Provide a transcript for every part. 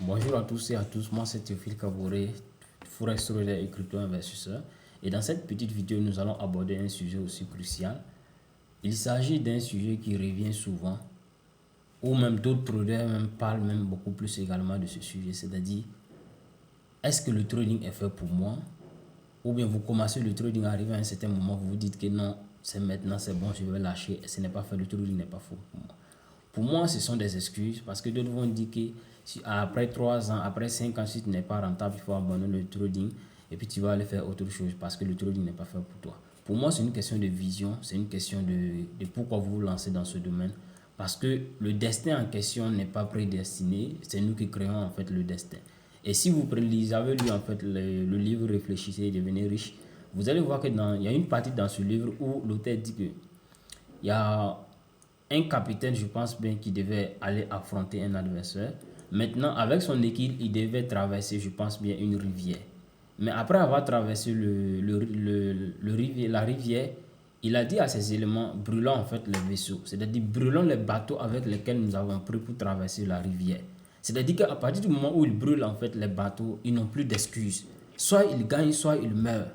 Bonjour à tous et à tous, moi c'est Théophile Kaboré, Forex Trader et Crypto Investisseur. Et dans cette petite vidéo, nous allons aborder un sujet aussi crucial. Il s'agit d'un sujet qui revient souvent, ou même d'autres traders même parlent même beaucoup plus également de ce sujet. C'est-à-dire, est-ce que le trading est fait pour moi? Ou bien vous commencez le trading, arrivé à un certain moment, vous vous dites que non, c'est maintenant, c'est bon, je vais lâcher. Et ce n'est pas fait, le trading n'est pas fait pour moi. Pour moi, ce sont des excuses parce que d'autres vont dire que si après 3 ans, après 5 ans, si tu n'es pas rentable, il faut abandonner le trading et puis tu vas aller faire autre chose parce que le trading n'est pas fait pour toi. Pour moi, c'est une question de vision, c'est une question de pourquoi vous vous lancez dans ce domaine. Parce que le destin en question n'est pas prédestiné, c'est nous qui créons en fait le destin. Et si vous avez lu en fait le livre Réfléchissez et devenez riche, vous allez voir que il y a une partie dans ce livre où l'auteur dit que il y a un capitaine, je pense bien, qui devait aller affronter un adversaire. Maintenant, avec son équipe, il devait traverser, je pense bien, une rivière. Mais après avoir traversé la rivière, il a dit à ses éléments, brûlons en fait les vaisseaux. C'est-à-dire, brûlons les bateaux avec lesquels nous avons pris pour traverser la rivière. C'est-à-dire qu'à partir du moment où ils brûlent en fait les bateaux, ils n'ont plus d'excuses. Soit ils gagnent, soit ils meurent.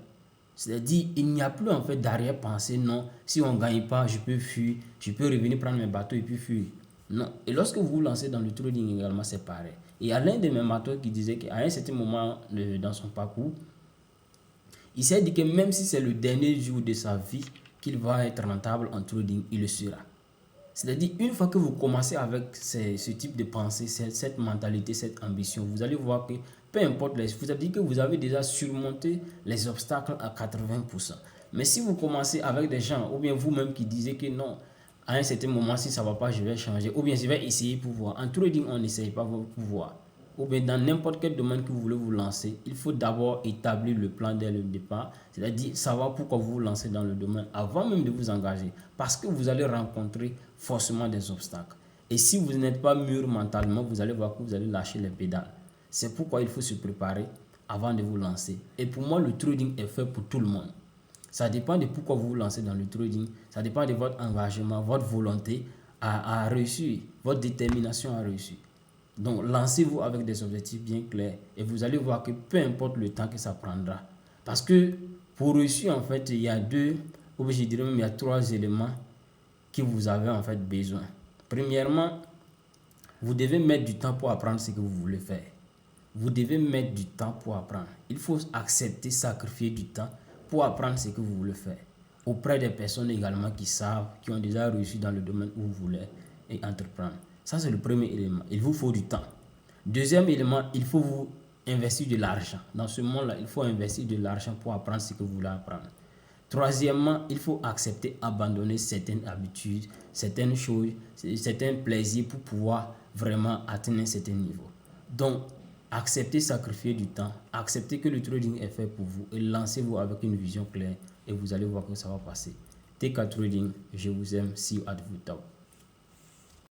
C'est-à-dire, il n'y a plus en fait d'arrière-pensée, non, si on ne gagne pas, je peux fuir, je peux revenir prendre mes bateaux et puis fuir. Non. Et lorsque vous vous lancez dans le trading également, c'est pareil. Et il y a l'un de mes mentors qui disait qu'à un certain moment dans son parcours, il s'est dit que même si c'est le dernier jour de sa vie qu'il va être rentable en trading, il le sera. C'est-à-dire, une fois que vous commencez avec ce type de pensée, cette mentalité, cette ambition, vous allez voir que peu importe, vous avez dit que vous avez déjà surmonté les obstacles à 80%. Mais si vous commencez avec des gens, ou bien vous-même qui disiez que non, à un certain moment, si ça ne va pas, je vais changer, ou bien je vais essayer pour voir. En trading, on n'essaye pas pour voir. Ou bien dans n'importe quel domaine que vous voulez vous lancer, il faut d'abord établir le plan dès le départ, c'est-à-dire savoir pourquoi vous vous lancez dans le domaine avant même de vous engager, parce que vous allez rencontrer forcément des obstacles. Et si vous n'êtes pas mûr mentalement, vous allez voir que vous allez lâcher les pédales. C'est pourquoi il faut se préparer avant de vous lancer. Et pour moi, le trading est fait pour tout le monde. Ça dépend de pourquoi vous vous lancez dans le trading, ça dépend de votre engagement, votre volonté à réussir, votre détermination à réussir. Donc, lancez-vous avec des objectifs bien clairs et vous allez voir que peu importe le temps que ça prendra. Parce que pour réussir, en fait, il y a deux, ou je dirais même il y a trois éléments que vous avez en fait besoin. Premièrement, vous devez mettre du temps pour apprendre ce que vous voulez faire. Vous devez mettre du temps pour apprendre. Il faut accepter, sacrifier du temps pour apprendre ce que vous voulez faire. Auprès des personnes également qui savent, qui ont déjà réussi dans le domaine où vous voulez entreprendre. Ça, c'est le premier élément. Il vous faut du temps. Deuxième élément, il faut vous investir de l'argent. Dans ce monde-là, il faut investir de l'argent pour apprendre ce que vous voulez apprendre. Troisièmement, il faut accepter, abandonner certaines habitudes, certaines choses, certains plaisirs pour pouvoir vraiment atteindre un certain niveau. Donc, acceptez, sacrifier du temps, acceptez que le trading est fait pour vous et lancez-vous avec une vision claire et vous allez voir que ça va passer. TK Trading, je vous aime, see you at the top.